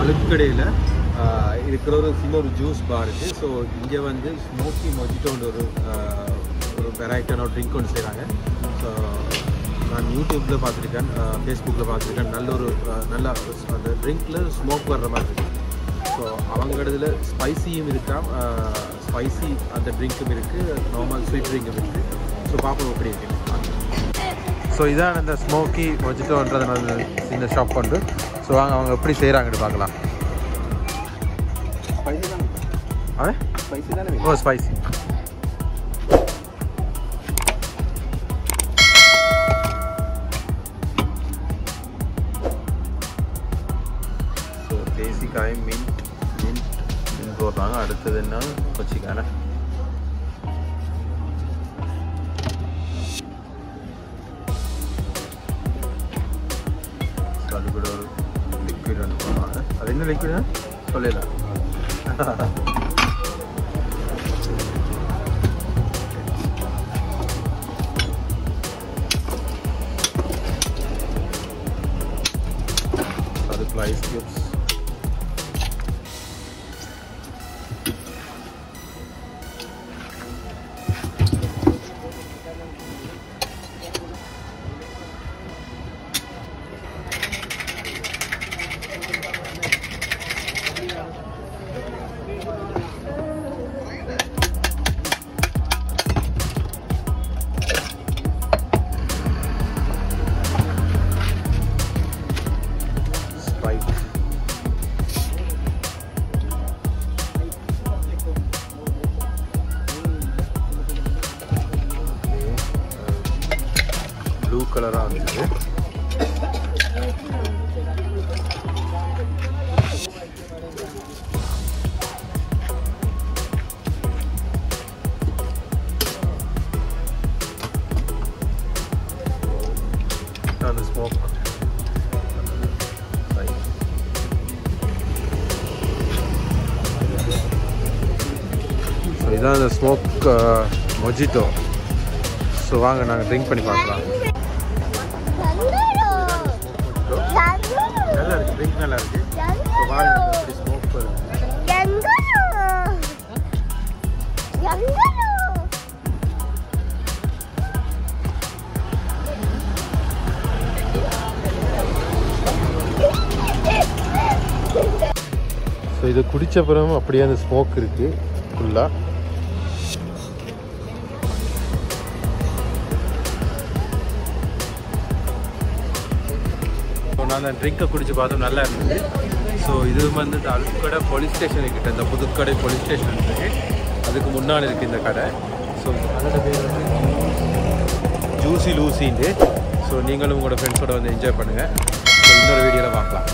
Aluthkade இருக்கிற ஒரு juice பார் இருக்குது. ஸோ இங்கே வந்து ஸ்மோக்கி மொஜிட்டோன்ற ஒரு வெரைட்டியான ஒரு ட்ரிங்க் ஒன்று செய்கிறாங்க. ஸோ நான் யூடியூப்பில் பார்த்துருக்கேன், ஃபேஸ்புக்கில் பார்த்துருக்கேன். நல்ல அந்த ட்ரிங்க்கில் ஸ்மோக் வர்ற மாதிரி இருக்குது. ஸோ அவங்க இடத்துல ஸ்பைசியும் இருக்கா, ஸ்பைசி அந்த ட்ரிங்க்கும் இருக்குது, நார்மல் ஸ்வீட் ட்ரிங்க்கும் இருக்குது. ஸோ பார்ப்போம் எப்படி இருக்குது. ஸோ இதான் இந்த ஸ்மோக்கி மொஜிட்டோன்றது இந்த ஷாப் வந்து. ஸோ அவங்க எப்படி செய்கிறாங்கன்னு பார்க்கலாம். ஓ ஸ்பைசி. ஸோ தேசிக்காய் மின்ட் போடுறாங்க. அடுத்தது என்ன கொச்சிக்கான. அது கூட ஒரு லிக்விட் ஒன்று போடுறாங்க. அது என்ன லிக்விட் சொல்லலாம். Ice cubes. ப்ளூ கலராக வந்துருக்கு. அந்த ஸ்மோக் ஸோ இதான் அந்த ஸ்மோக் மொஜிட்டோ. ஸோ வாங்க நாங்கள் ட்ரிங்க் பண்ணி பார்க்கலாம். நல்லா இருக்குது, ட்ரிங்க் நல்லா இருக்குது. ஸோ பாருங்க எப்படி ஸ்மோக் வருது. ஸோ இதை குடித்த பிறகு அப்படியே அந்த ஸ்மோக் இருக்குது ஃபுல்லாக. நான் அந்த ட்ரிங்கை குடிச்சு பார்த்தோம், நல்லா இருந்தது. ஸோ இது வந்து இந்த அலுத்கடை போலீஸ் ஸ்டேஷன் கிட்ட, இந்த புதுக்கடை போலீஸ் ஸ்டேஷன் இருக்குது, அதுக்கு முன்னால் இருக்குது இந்த கடை. ஸோ அதோட பேர் வந்து ஜூசி லூசின்ட்டு. ஸோ நீங்களும் உங்களோட ஃப்ரெண்ட்ஸோட வந்து என்ஜாய் பண்ணுங்கள். ஸோ இன்னொரு வீடியோவில் பார்க்கலாம்.